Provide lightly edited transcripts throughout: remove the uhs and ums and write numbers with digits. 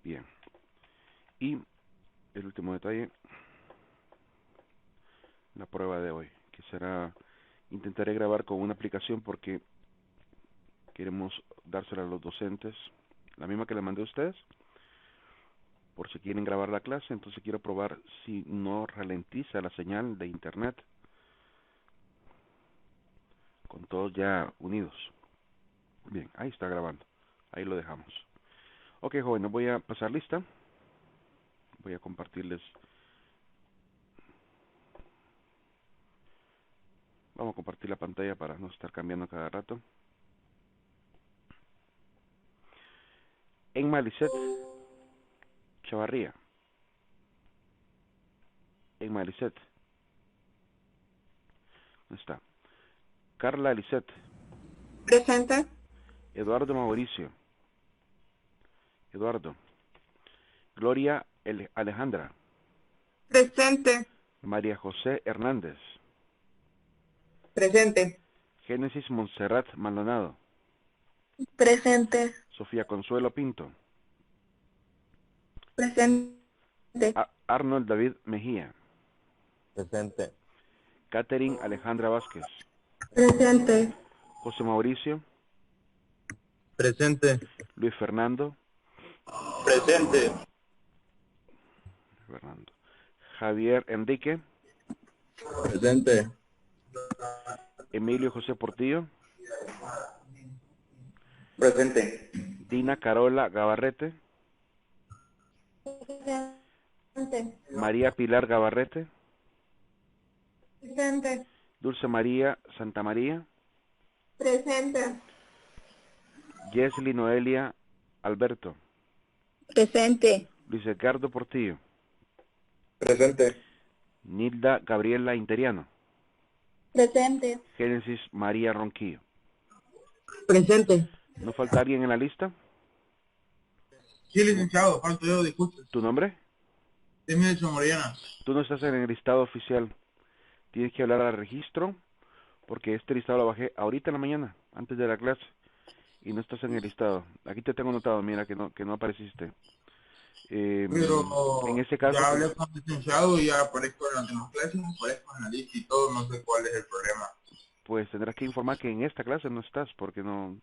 Bien. Y el último detalle, la prueba de hoy, que será, intentaré grabar con una aplicación porque queremos dársela a los docentes, la misma que le mandé a ustedes, por si quieren grabar la clase. Entonces quiero probar si no ralentiza la señal de internet con todos ya unidos. Bien, ahí está grabando, ahí lo dejamos. Ok, jóvenes, voy a pasar lista, voy a compartirles, vamos a compartir la pantalla para no estar cambiando cada rato. Enma Lisette Chavarría. Enma Lisette. ¿Dónde está? Carla Lisette. Presente. Eduardo Mauricio. Eduardo. Gloria Alejandra. Presente. María José Hernández. Presente. Génesis Montserrat Maldonado. Presente. Sofía Consuelo Pinto. Presente. Arnold David Mejía. Presente. Catherine Alejandra Vázquez. Presente. José Mauricio. Presente. Luis Fernando. Presente. Javier Enrique. Presente. Emilio José Portillo. Presente. Dina Carola Gabarrete. Presente. María Pilar Gabarrete. Presente. Dulce María Santa María. Presente. Jesly Noelia Alberto. Presente. Luis Edgardo Portillo. Presente. Nilda Gabriela Interiano. Presente. Génesis María Ronquillo. Presente. ¿No falta alguien en la lista? Sí, licenciado, falto yo, disculpe. ¿Tu nombre? Emilio Moriana. Tú no estás en el listado oficial. Tienes que hablar al registro, porque este listado lo bajé ahorita en la mañana, antes de la clase, y no estás en el listado. Aquí te tengo notado, mira, que no apareciste. Pero En ese caso, ya hablé con el licenciado y ya aparezco en las demás clases, aparezco en la lista y todo, no sé cuál es el problema. pues tendrás que informar que en esta clase no estás, porque no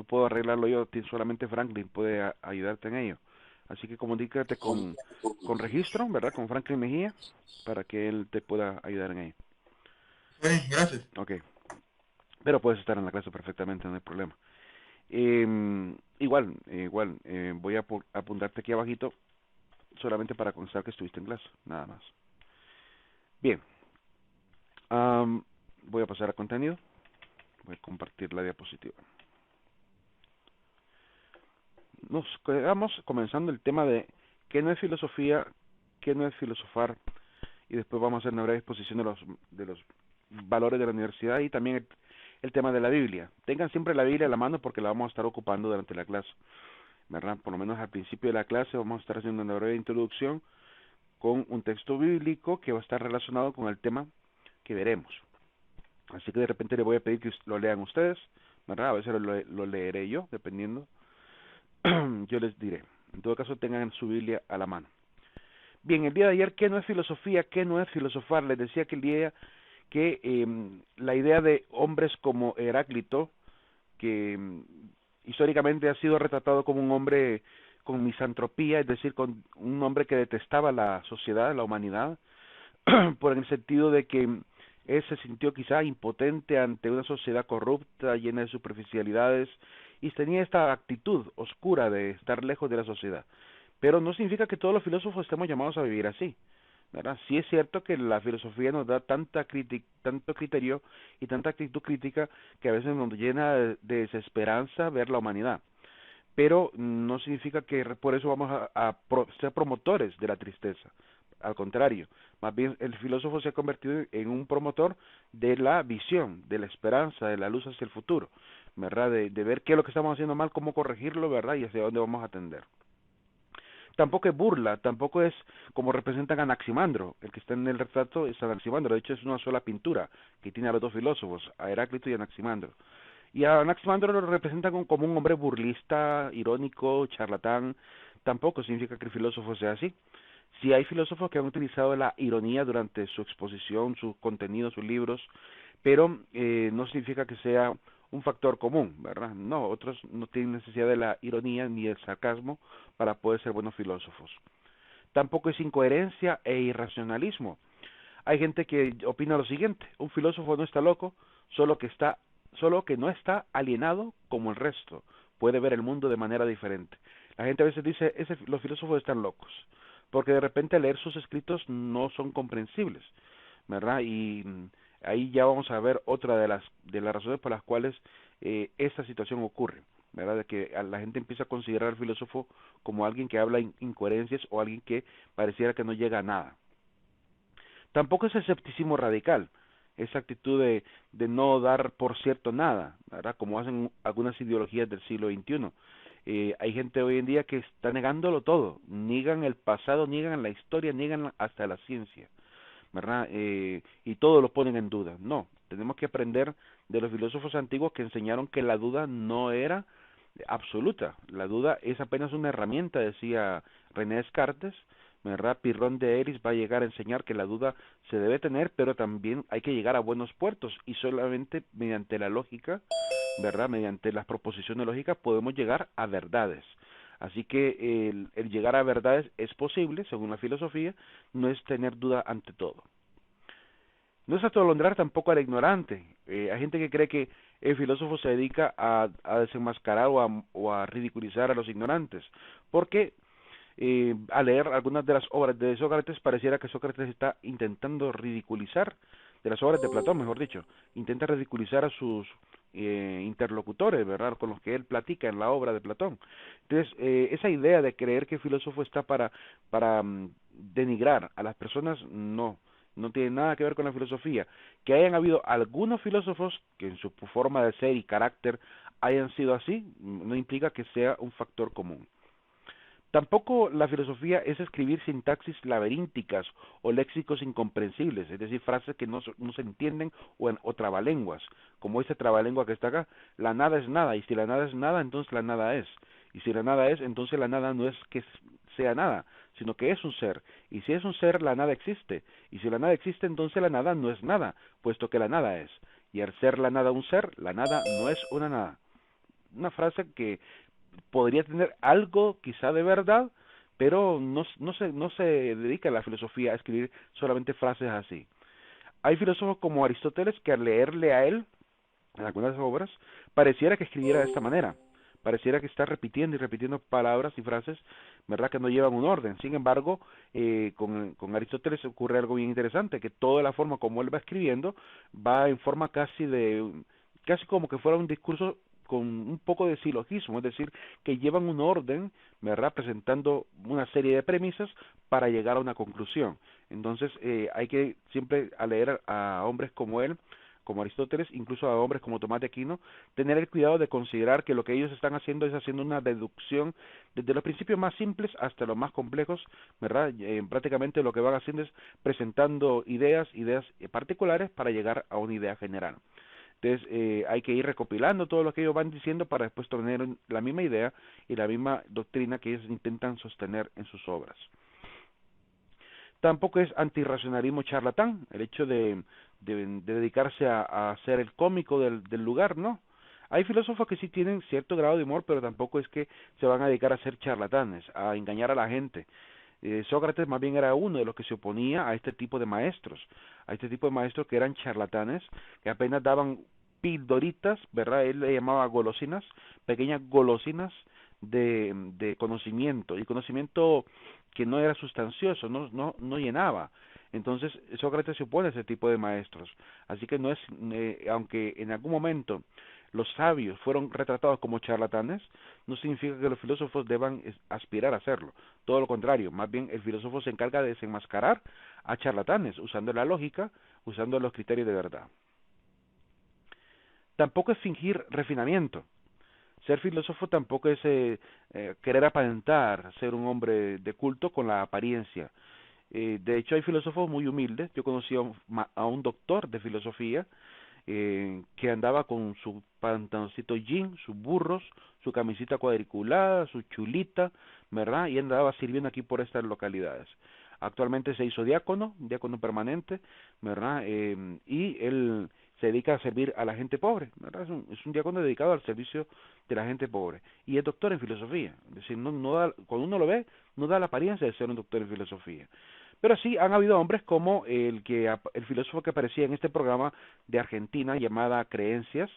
puedo arreglarlo yo, solamente Franklin puede ayudarte en ello. Así que comunícate con registro, ¿verdad? Con Franklin Mejía, para que él te pueda ayudar en ello. Sí, gracias. Ok. Pero puedes estar en la clase perfectamente, no hay problema. Igual, voy a apuntarte aquí abajito, solamente para constar que estuviste en clase, nada más. Bien. Voy a pasar a contenido. Voy a compartir la diapositiva. Nos quedamos comenzando el tema de qué no es filosofía, qué no es filosofar, y después vamos a hacer una breve exposición de los valores de la universidad y también el tema de la Biblia. Tengan siempre la Biblia a la mano porque la vamos a estar ocupando durante la clase, ¿verdad? Por lo menos al principio de la clase vamos a estar haciendo una breve introducción con un texto bíblico que va a estar relacionado con el tema que veremos. Así que de repente le voy a pedir que lo lean ustedes, ¿verdad? A veces lo leeré yo, dependiendo. Yo les diré. En todo caso, tengan su Biblia a la mano. Bien, el día de ayer, ¿qué no es filosofía? ¿Qué no es filosofar? Les decía que el día que la idea de hombres como Heráclito, que históricamente ha sido retratado como un hombre con misantropía, es decir, con un hombre que detestaba la sociedad, la humanidad, por el sentido de que él se sintió quizá impotente ante una sociedad corrupta, llena de superficialidades, y tenía esta actitud oscura de estar lejos de la sociedad. Pero no significa que todos los filósofos estemos llamados a vivir así, ¿verdad? Sí es cierto que la filosofía nos da tanto criterio y tanta actitud crítica que a veces nos llena de desesperanza ver la humanidad. Pero no significa que por eso vamos a ser promotores de la tristeza. Al contrario, más bien el filósofo se ha convertido en un promotor de la visión, de la esperanza, de la luz hacia el futuro, ¿verdad? De ver qué es lo que estamos haciendo mal, cómo corregirlo, ¿verdad? Y hacia dónde vamos a atender. Tampoco es burla, tampoco es como representan a Anaximandro, el que está en el retrato es Anaximandro, de hecho es una sola pintura que tiene a los dos filósofos, a Heráclito y a Anaximandro. Y a Anaximandro lo representan como un hombre burlista, irónico, charlatán, tampoco significa que el filósofo sea así. Sí hay filósofos que han utilizado la ironía durante su exposición, sus contenidos, sus libros, pero no significa que sea un factor común, ¿verdad? No, otros no tienen necesidad de la ironía ni el sarcasmo para poder ser buenos filósofos. Tampoco es incoherencia e irracionalismo. Hay gente que opina lo siguiente: un filósofo no está loco, solo que no está alienado como el resto, puede ver el mundo de manera diferente. La gente a veces dice, los filósofos están locos, porque de repente al leer sus escritos no son comprensibles, ¿verdad? Y ahí ya vamos a ver otra de las razones por las cuales esta situación ocurre, ¿verdad? De que la gente empieza a considerar al filósofo como alguien que habla incoherencias o alguien que pareciera que no llega a nada. Tampoco es escepticismo radical, esa actitud de no dar por cierto nada, ¿verdad? Como hacen algunas ideologías del siglo XXI. Hay gente hoy en día que está negándolo todo, niegan el pasado, niegan la historia, niegan hasta la ciencia, ¿verdad? Y todo lo ponen en duda. No, tenemos que aprender de los filósofos antiguos que enseñaron que la duda no era absoluta, la duda es apenas una herramienta, decía René Descartes, ¿verdad? Pirrón de Eris va a llegar a enseñar que la duda se debe tener, pero también hay que llegar a buenos puertos y solamente mediante la lógica, ¿verdad? Mediante las proposiciones lógicas podemos llegar a verdades. Así que el llegar a verdades es posible, según la filosofía, no es tener duda ante todo. No es atolondrar tampoco al ignorante. Hay gente que cree que el filósofo se dedica a desenmascarar o a ridiculizar a los ignorantes, porque al leer algunas de las obras de Sócrates pareciera que Sócrates está intentando ridiculizar, de las obras de Platón, mejor dicho, intenta ridiculizar a sus interlocutores, ¿verdad?, con los que él platica en la obra de Platón. Entonces, esa idea de creer que el filósofo está para denigrar a las personas, no tiene nada que ver con la filosofía. Que hayan habido algunos filósofos que en su forma de ser y carácter hayan sido así, no implica que sea un factor común. Tampoco la filosofía es escribir sintaxis laberínticas o léxicos incomprensibles, es decir, frases que no se entienden o trabalenguas, como ese trabalengua que está acá. La nada es nada, y si la nada es nada, entonces la nada es. Y si la nada es, entonces la nada no es que sea nada, sino que es un ser. Y si es un ser, la nada existe. Y si la nada existe, entonces la nada no es nada, puesto que la nada es. Y al ser la nada un ser, la nada no es una nada. Una frase que podría tener algo quizá de verdad, pero no se dedica a la filosofía a escribir solamente frases así. Hay filósofos como Aristóteles que al leerle a él, en algunas obras, pareciera que escribiera de esta manera, pareciera que está repitiendo y repitiendo palabras y frases, ¿verdad?, que no llevan un orden. Sin embargo, con Aristóteles ocurre algo bien interesante, que toda la forma como él va escribiendo va en forma casi como que fuera un discurso con un poco de silogismo, es decir, que llevan un orden, ¿verdad?, presentando una serie de premisas para llegar a una conclusión. Entonces, hay que siempre, al leer a hombres como él, como Aristóteles, incluso a hombres como Tomás de Aquino, tener el cuidado de considerar que lo que ellos están haciendo es haciendo una deducción desde los principios más simples hasta los más complejos, ¿verdad? Prácticamente lo que van haciendo es presentando ideas particulares para llegar a una idea general. Entonces hay que ir recopilando todo lo que ellos van diciendo para después tener la misma idea y la misma doctrina que ellos intentan sostener en sus obras. Tampoco es antirracionalismo charlatán, el hecho de dedicarse a ser el cómico del lugar, ¿no? Hay filósofos que sí tienen cierto grado de humor, pero tampoco es que se van a dedicar a ser charlatanes, a engañar a la gente. Sócrates más bien era uno de los que se oponía a este tipo de maestros, que eran charlatanes, que apenas daban pildoritas, ¿verdad? Él le llamaba golosinas, pequeñas golosinas de conocimiento, y conocimiento que no era sustancioso, no llenaba. Entonces Sócrates se opone a ese tipo de maestros. Así que no es, aunque en algún momento los sabios fueron retratados como charlatanes, no significa que los filósofos deban aspirar a hacerlo. Todo lo contrario, más bien el filósofo se encarga de desenmascarar a charlatanes, usando la lógica, usando los criterios de verdad. Tampoco es fingir refinamiento. Ser filósofo tampoco es querer aparentar ser un hombre de culto con la apariencia. De hecho, hay filósofos muy humildes. Yo conocí a un doctor de filosofía que andaba con su pantaloncito jean, sus burros, su camisita cuadriculada, su chulita, ¿verdad? Y andaba sirviendo aquí por estas localidades. Actualmente se hizo diácono permanente, ¿verdad? Y él se dedica a servir a la gente pobre, ¿verdad? Es un diácono dedicado al servicio de la gente pobre. Y es doctor en filosofía, es decir, cuando uno lo ve, no da la apariencia de ser un doctor en filosofía. Pero sí han habido hombres como el filósofo que aparecía en este programa de Argentina llamada Creencias,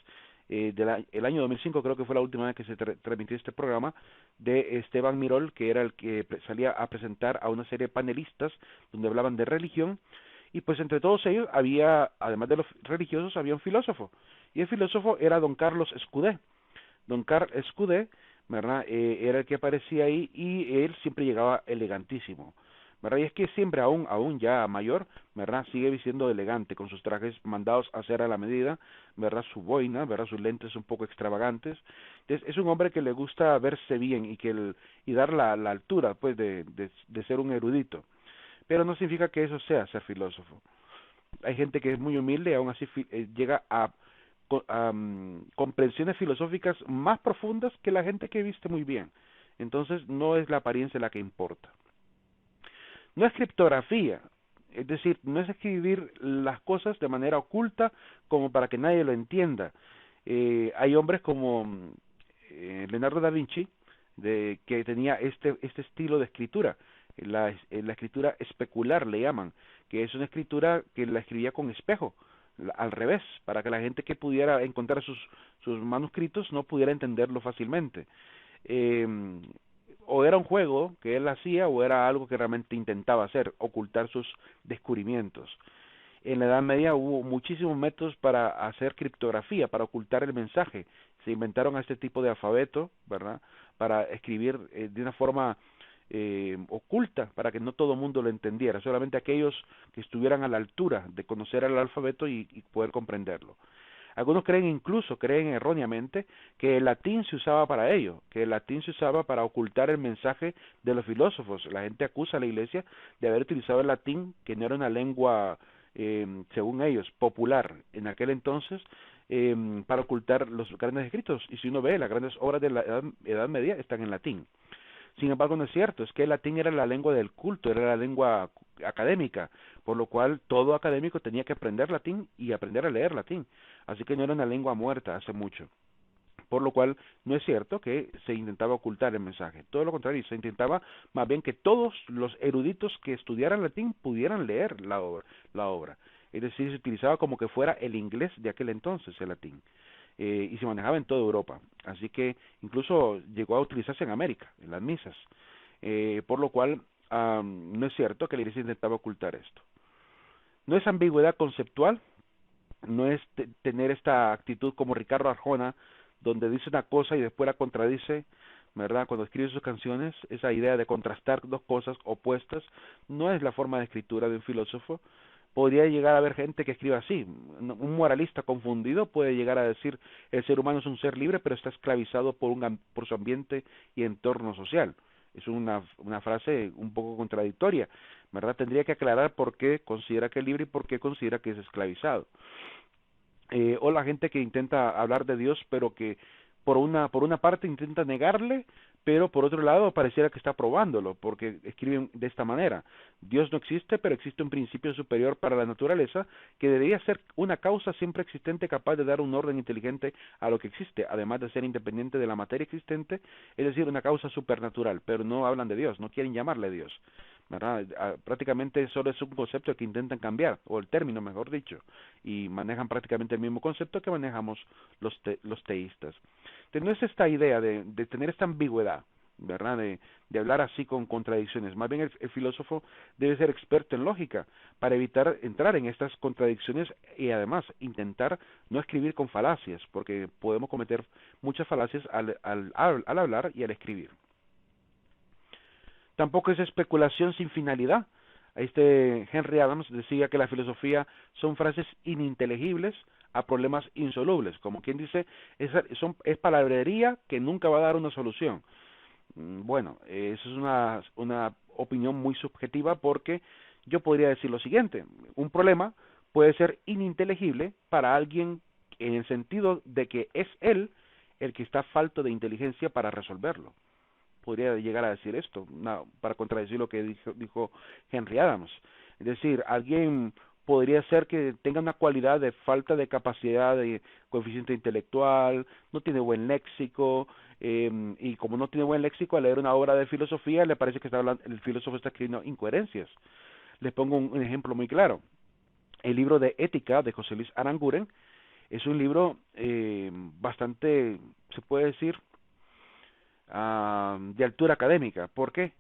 el año 2005 creo que fue la última vez que se transmitió este programa, de Esteban Mirol, que era el que salía a presentar a una serie de panelistas donde hablaban de religión, y pues entre todos ellos había, además de los religiosos, había un filósofo, y el filósofo era don Carlos Escudé. Don Carlos Escudé, ¿verdad? Era el que aparecía ahí, y él siempre llegaba elegantísimo, ¿verdad? Y es que siempre, aún ya mayor, ¿verdad? Sigue vistiendo elegante, con sus trajes mandados a hacer a la medida, ¿verdad? Su boina, ¿verdad? Sus lentes un poco extravagantes. Entonces, es un hombre que le gusta verse bien y dar la altura, pues, de ser un erudito. Pero no significa que eso sea ser filósofo. Hay gente que es muy humilde y aún así llega a comprensiones filosóficas más profundas que la gente que viste muy bien. Entonces, no es la apariencia la que importa. No es criptografía, es decir, no es escribir las cosas de manera oculta como para que nadie lo entienda. Hay hombres como Leonardo da Vinci, que tenía este estilo de escritura, la escritura especular le llaman, que es una escritura que la escribía con espejo, al revés, para que la gente que pudiera encontrar sus manuscritos no pudiera entenderlo fácilmente. Eh, o era un juego que él hacía o era algo que realmente intentaba hacer, ocultar sus descubrimientos. En la Edad Media hubo muchísimos métodos para hacer criptografía, para ocultar el mensaje. Se inventaron este tipo de alfabeto, ¿verdad? Para escribir de una forma oculta, para que no todo el mundo lo entendiera, solamente aquellos que estuvieran a la altura de conocer el alfabeto y poder comprenderlo. Algunos creen erróneamente que el latín se usaba para ello, que el latín se usaba para ocultar el mensaje de los filósofos. La gente acusa a la Iglesia de haber utilizado el latín, que no era una lengua, según ellos, popular en aquel entonces, para ocultar los grandes escritos. Y si uno ve, las grandes obras de la Edad Media están en latín. Sin embargo, no es cierto, es que el latín era la lengua del culto, era la lengua académica, por lo cual todo académico tenía que aprender latín y aprender a leer latín, así que no era una lengua muerta hace mucho, por lo cual no es cierto que se intentaba ocultar el mensaje, todo lo contrario, se intentaba más bien que todos los eruditos que estudiaran latín pudieran leer la obra, es decir, se utilizaba como que fuera el inglés de aquel entonces, el latín. Y se manejaba en toda Europa, así que incluso llegó a utilizarse en América, en las misas, por lo cual no es cierto que la Iglesia intentaba ocultar esto. No es ambigüedad conceptual, no es tener esta actitud como Ricardo Arjona, donde dice una cosa y después la contradice, ¿verdad? Cuando escribe sus canciones, esa idea de contrastar dos cosas opuestas, no es la forma de escritura de un filósofo. Podría llegar a haber gente que escriba así. Un moralista confundido puede llegar a decir el ser humano es un ser libre pero está esclavizado por su ambiente y entorno social. Es una frase un poco contradictoria, ¿verdad? Tendría que aclarar por qué considera que es libre y por qué considera que es esclavizado. O la gente que intenta hablar de Dios pero que por una parte intenta negarle, pero por otro lado pareciera que está probándolo, porque escriben de esta manera: Dios no existe, pero existe un principio superior para la naturaleza que debería ser una causa siempre existente capaz de dar un orden inteligente a lo que existe, además de ser independiente de la materia existente, es decir, una causa supernatural, pero no hablan de Dios, no quieren llamarle Dios, ¿verdad? Prácticamente solo es un concepto que intentan cambiar, o el término mejor dicho, y manejan prácticamente el mismo concepto que manejamos los teístas. Entonces no es esta idea de tener esta ambigüedad, ¿verdad? De hablar así con contradicciones. Más bien el filósofo debe ser experto en lógica para evitar entrar en estas contradicciones y además intentar no escribir con falacias, porque podemos cometer muchas falacias al hablar y al escribir. Tampoco es especulación sin finalidad. Henry Adams decía que la filosofía son frases ininteligibles a problemas insolubles, como quien dice, es palabrería que nunca va a dar una solución. Bueno, eso es una opinión muy subjetiva, porque yo podría decir lo siguiente: un problema puede ser ininteligible para alguien en el sentido de que es él el que está falto de inteligencia para resolverlo. Podría llegar a decir esto, para contradecir lo que dijo Henry Adams. Es decir, alguien podría ser que tenga una cualidad de falta de capacidad de coeficiente intelectual, no tiene buen léxico, y como no tiene buen léxico, al leer una obra de filosofía le parece que el filósofo está escribiendo incoherencias. Les pongo un ejemplo muy claro. El libro de Ética de José Luis Aranguren es un libro bastante, se puede decir, de altura académica. ¿Por qué?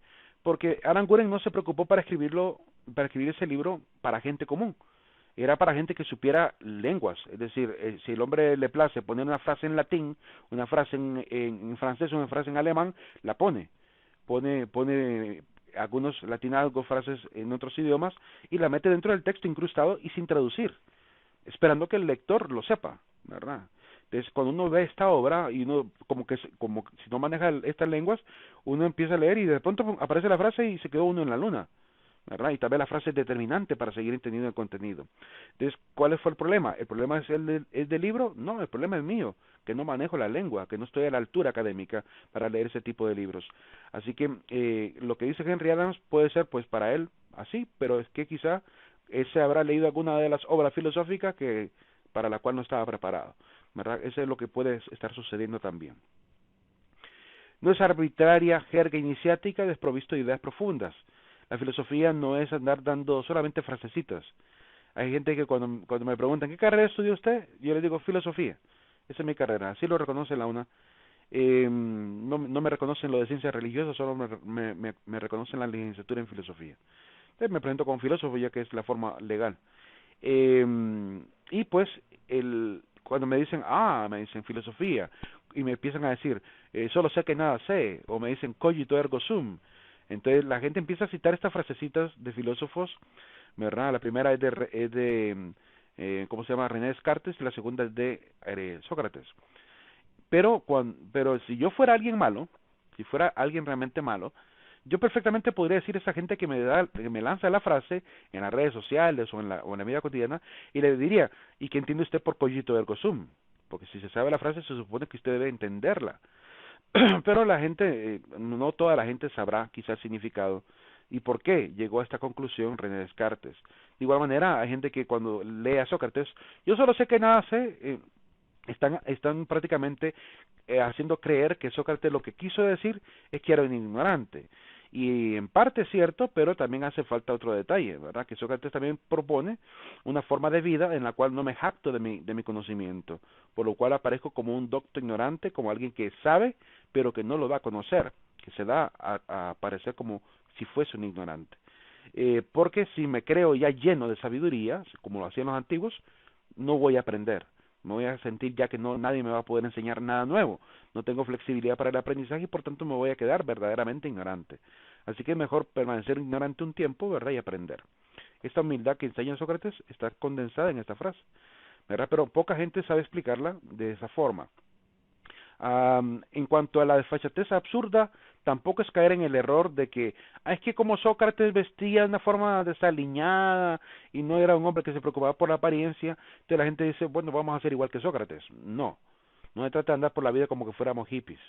Porque Aranguren no se preocupó para escribir ese libro para gente común. Era para gente que supiera lenguas. Es decir, si el hombre le place poner una frase en latín, una frase en francés o una frase en alemán, la pone. Pone algunos latinazgos, frases en otros idiomas y la mete dentro del texto incrustado y sin traducir, esperando que el lector lo sepa, ¿verdad? Entonces, cuando uno ve esta obra y uno como si no maneja estas lenguas, uno empieza a leer y de pronto aparece la frase y se quedó uno en la luna, ¿verdad? Y tal vez la frase es determinante para seguir entendiendo el contenido. Entonces, ¿cuál fue el problema? ¿El problema es del libro? No, el problema es mío, que no manejo la lengua, que no estoy a la altura académica para leer ese tipo de libros. Así que lo que dice Henry Adams puede ser pues para él así, pero es que quizá ese habrá leído alguna de las obras filosóficas que para la cual no estaba preparado, ¿verdad? Eso es lo que puede estar sucediendo también. No es arbitraria jerga iniciática desprovisto de ideas profundas. La filosofía no es andar dando solamente frasecitas. Hay gente que cuando me preguntan ¿qué carrera estudió usted? Yo les digo filosofía. Esa es mi carrera. Así lo reconoce la UNA. No me reconocen lo de ciencias religiosas, solo me reconocen la licenciatura en filosofía. Entonces me presento como filósofo ya que es la forma legal. Y pues cuando me dicen filosofía y me empiezan a decir solo sé que nada sé, o me dicen cogito ergo sum, entonces la gente empieza a citar estas frasecitas de filósofos, ¿verdad? La primera es de ¿cómo se llama? René Descartes, y la segunda es de Sócrates. Pero si yo fuera alguien malo, si fuera alguien realmente malo, yo perfectamente podría decir a esa gente que me lanza la frase en las redes sociales o en la vida cotidiana, y le diría, ¿y qué entiende usted por cogito ergo sum? Porque si se sabe la frase, se supone que usted debe entenderla. Pero la gente, no toda la gente sabrá quizás el significado y por qué llegó a esta conclusión René Descartes. De igual manera, hay gente que cuando lee a Sócrates, yo solo sé que nada sé, están prácticamente haciendo creer que Sócrates lo que quiso decir es que era un ignorante. Y en parte es cierto, pero también hace falta otro detalle, ¿verdad? Que Sócrates también propone una forma de vida en la cual no me jacto de mi conocimiento, por lo cual aparezco como un docto ignorante, como alguien que sabe, pero que no lo da a conocer, que se da a aparecer como si fuese un ignorante. Porque si me creo ya lleno de sabiduría, como lo hacían los antiguos, no voy a aprender. Me voy a sentir ya que nadie me va a poder enseñar nada nuevo. No tengo flexibilidad para el aprendizaje y por tanto me voy a quedar verdaderamente ignorante. Así que es mejor permanecer ignorante un tiempo, ¿verdad? Y aprender. Esta humildad que enseña Sócrates está condensada en esta frase, ¿verdad? Pero poca gente sabe explicarla de esa forma. En cuanto a la desfachatez absurda, tampoco es caer en el error de que es que como Sócrates vestía de una forma desaliñada y no era un hombre que se preocupaba por la apariencia, entonces la gente dice, bueno, vamos a ser igual que Sócrates. No se trata de andar por la vida como que fuéramos hippies,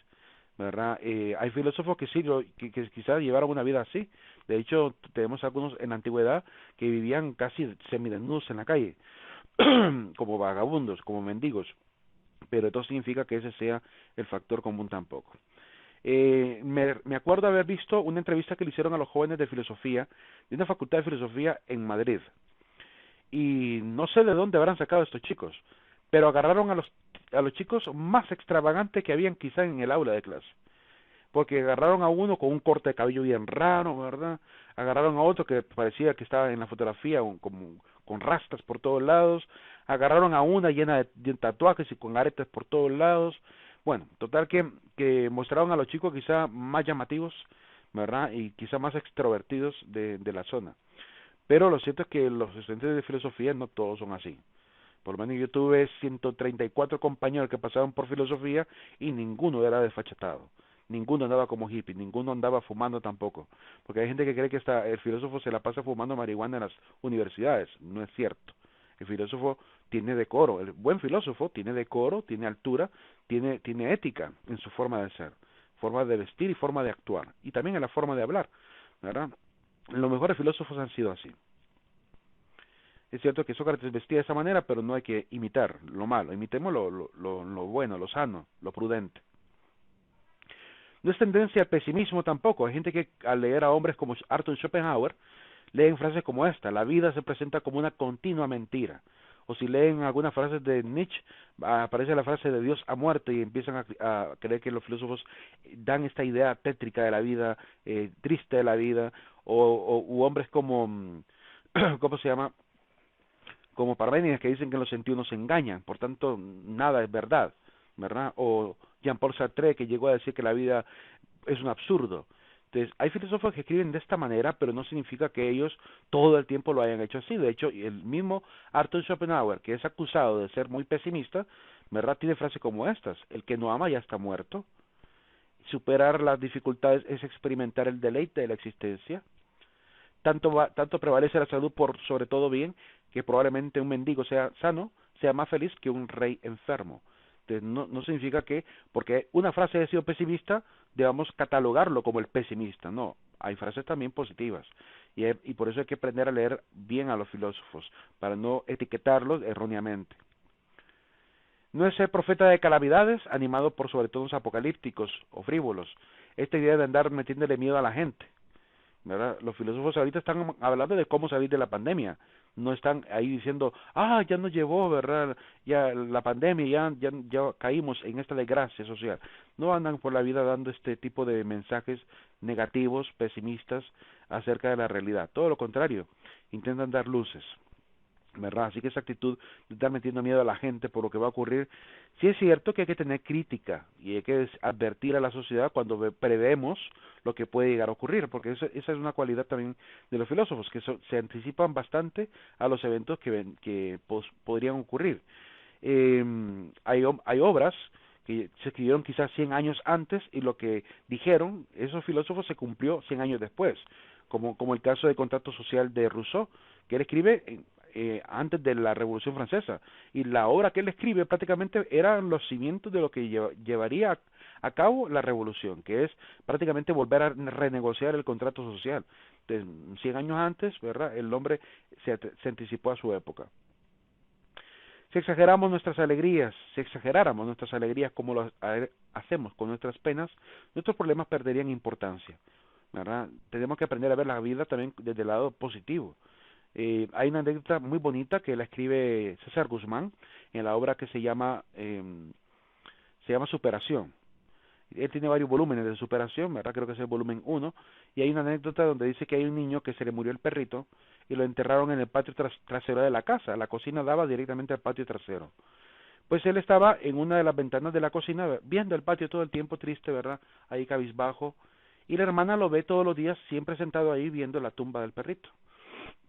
¿verdad? Hay filósofos que sí, que quizás llevaron una vida así. De hecho, tenemos algunos en la antigüedad que vivían casi semidesnudos en la calle, como vagabundos, como mendigos. Pero esto significa que ese sea el factor común tampoco. Me acuerdo haber visto una entrevista que le hicieron a los jóvenes de filosofía, de una facultad de filosofía en Madrid. Y no sé de dónde habrán sacado estos chicos, pero agarraron a los chicos más extravagantes que habían quizá en el aula de clase. Porque agarraron a uno con un corte de cabello bien raro, ¿verdad? Agarraron a otro que parecía que estaba en la fotografía como con rastas por todos lados. Agarraron a una llena de tatuajes y con aretes por todos lados. Bueno, total que mostraron a los chicos quizá más llamativos, ¿verdad? Y quizá más extrovertidos de la zona. Pero lo cierto es que los estudiantes de filosofía no todos son así. Por lo menos yo tuve 134 compañeros que pasaban por filosofía y ninguno era desfachatado. Ninguno andaba como hippie, ninguno andaba fumando tampoco. Porque hay gente que cree que el filósofo se la pasa fumando marihuana en las universidades. No es cierto. El filósofo tiene decoro, el buen filósofo tiene decoro, tiene altura, tiene ética en su forma de ser, forma de vestir y forma de actuar, y también en la forma de hablar, ¿verdad? Los mejores filósofos han sido así. Es cierto que Sócrates vestía de esa manera, pero no hay que imitar lo malo, imitemos lo bueno, lo sano, lo prudente. No es tendencia al pesimismo tampoco. Hay gente que al leer a hombres como Arthur Schopenhauer, leen frases como esta: la vida se presenta como una continua mentira. O si leen algunas frases de Nietzsche, aparece la frase de Dios ha muerto, y empiezan a creer que los filósofos dan esta idea tétrica de la vida, triste de la vida, u hombres como, ¿cómo se llama? Como Parménides, que dicen que los sentidos nos engañan, por tanto nada es verdad, ¿verdad? O Jean-Paul Sartre, que llegó a decir que la vida es un absurdo. Entonces, hay filósofos que escriben de esta manera, pero no significa que ellos todo el tiempo lo hayan hecho así. De hecho, el mismo Arthur Schopenhauer, que es acusado de ser muy pesimista, ¿verdad?, tiene frases como estas: el que no ama ya está muerto. Superar las dificultades es experimentar el deleite de la existencia. Tanto prevalece la salud por sobre todo bien, que probablemente un mendigo sea sano sea más feliz que un rey enfermo. Entonces, no significa que porque una frase haya sido pesimista debamos catalogarlo como el pesimista. No, hay frases también positivas, y por eso hay que aprender a leer bien a los filósofos para no etiquetarlos erróneamente. No es ser profeta de calamidades animado por sobre todo apocalípticos o frívolos. Esta idea de andar metiéndole miedo a la gente, ¿verdad? Los filósofos ahorita están hablando de cómo salir de la pandemia, no están ahí diciendo, ya nos llevó, ¿verdad?, ya la pandemia, ya caímos en esta desgracia social. No andan por la vida dando este tipo de mensajes negativos, pesimistas acerca de la realidad. Todo lo contrario, intentan dar luces, ¿verdad? Así que esa actitud de estar metiendo miedo a la gente por lo que va a ocurrir, sí es cierto que hay que tener crítica y hay que advertir a la sociedad cuando prevemos lo que puede llegar a ocurrir, porque esa es una cualidad también de los filósofos, que se anticipan bastante a los eventos que podrían ocurrir. Hay obras que se escribieron quizás 100 años antes, y lo que dijeron esos filósofos se cumplió 100 años después, como el caso de Contrato Social de Rousseau, que él escribe antes de la Revolución Francesa, y la obra que él escribe prácticamente eran los cimientos de lo que llevaría a cabo la revolución, que es prácticamente volver a renegociar el contrato social. Entonces, 100 años antes, ¿verdad?, el hombre se anticipó a su época. Si exageráramos nuestras alegrías como lo hacemos con nuestras penas, nuestros problemas perderían importancia, ¿verdad? Tenemos que aprender a ver la vida también desde el lado positivo. Hay una anécdota muy bonita que la escribe César Guzmán en la obra que se llama Superación. Él tiene varios volúmenes de superación, ¿verdad? Creo que es el volumen 1, y hay una anécdota donde dice que hay un niño que se le murió el perrito y lo enterraron en el patio trasero de la casa. La cocina daba directamente al patio trasero. Pues él estaba en una de las ventanas de la cocina viendo el patio todo el tiempo, triste, ¿verdad?, ahí cabizbajo, y la hermana lo ve todos los días siempre sentado ahí viendo la tumba del perrito.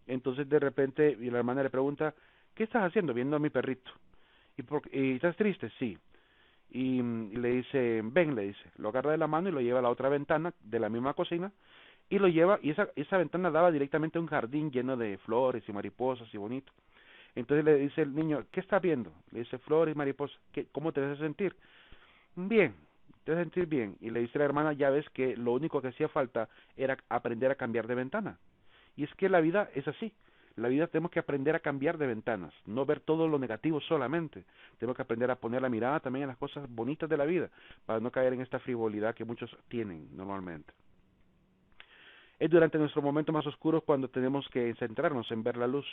Entonces de repente la hermana le pregunta: ¿qué estás haciendo? Viendo a mi perrito. ¿Y estás triste? Sí. Y le dice: ven, le dice, lo agarra de la mano y lo lleva a la otra ventana de la misma cocina, y lo lleva, y esa ventana daba directamente a un jardín lleno de flores y mariposas y bonito. Entonces le dice el niño: ¿qué estás viendo? Le dice: flores y mariposas. ¿Cómo te hace sentir? Bien, te hace sentir bien. Y le dice la hermana: ya ves que lo único que hacía falta era aprender a cambiar de ventana. Y es que la vida es así. La vida tenemos que aprender a cambiar de ventanas, no ver todo lo negativo solamente. Tenemos que aprender a poner la mirada también en las cosas bonitas de la vida, para no caer en esta frivolidad que muchos tienen normalmente. Es durante nuestros momentos más oscuros cuando tenemos que centrarnos en ver la luz.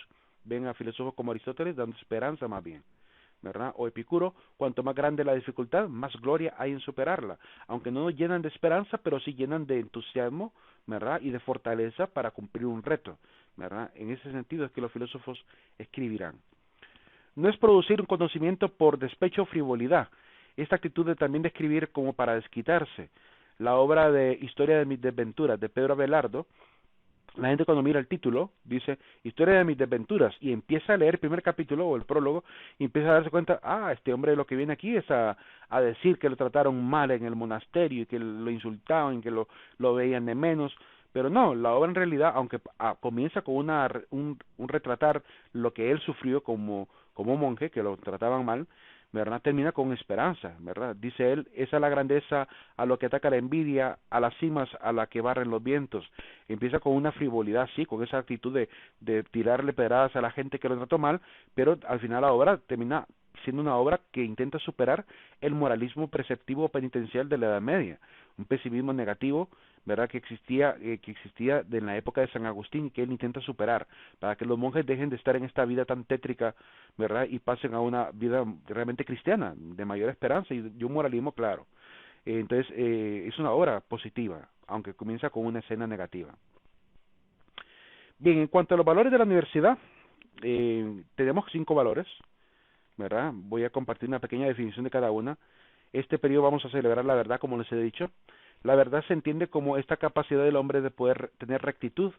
Ven a filósofos como Aristóteles dando esperanza más bien, ¿verdad? O Epicuro: cuanto más grande la dificultad, más gloria hay en superarla. Aunque no nos llenan de esperanza, pero sí llenan de entusiasmo, ¿verdad?, y de fortaleza para cumplir un reto, ¿verdad? En ese sentido es que los filósofos escribirán. No es producir un conocimiento por despecho o frivolidad. Esta actitud de también de escribir como para desquitarse. La obra de Historia de mis desventuras de Pedro Abelardo, la gente cuando mira el título dice Historia de mis desventuras y empieza a leer el primer capítulo o el prólogo y empieza a darse cuenta: este hombre lo que viene aquí es a decir que lo trataron mal en el monasterio y que lo insultaban y que lo veían de menos. Pero no, la obra en realidad, aunque comienza con un retratar lo que él sufrió como monje, que lo trataban mal, ¿verdad? Termina con esperanza, ¿verdad? Dice él, esa es la grandeza a lo que ataca la envidia, a las cimas a la que barren los vientos. Empieza con una frivolidad, sí, con esa actitud de tirarle pedradas a la gente que lo trató mal, pero al final la obra termina siendo una obra que intenta superar el moralismo preceptivo penitencial de la Edad Media, un pesimismo negativo, ¿verdad? Que existía en la época de San Agustín y que él intenta superar para que los monjes dejen de estar en esta vida tan tétrica, ¿verdad? Y pasen a una vida realmente cristiana, de mayor esperanza y de un moralismo claro. Entonces, es una obra positiva, aunque comienza con una escena negativa. Bien, en cuanto a los valores de la universidad, tenemos 5 valores, ¿verdad? Voy a compartir una pequeña definición de cada una. Este periodo vamos a celebrar la verdad, como les he dicho. La verdad se entiende como esta capacidad del hombre de poder tener rectitud,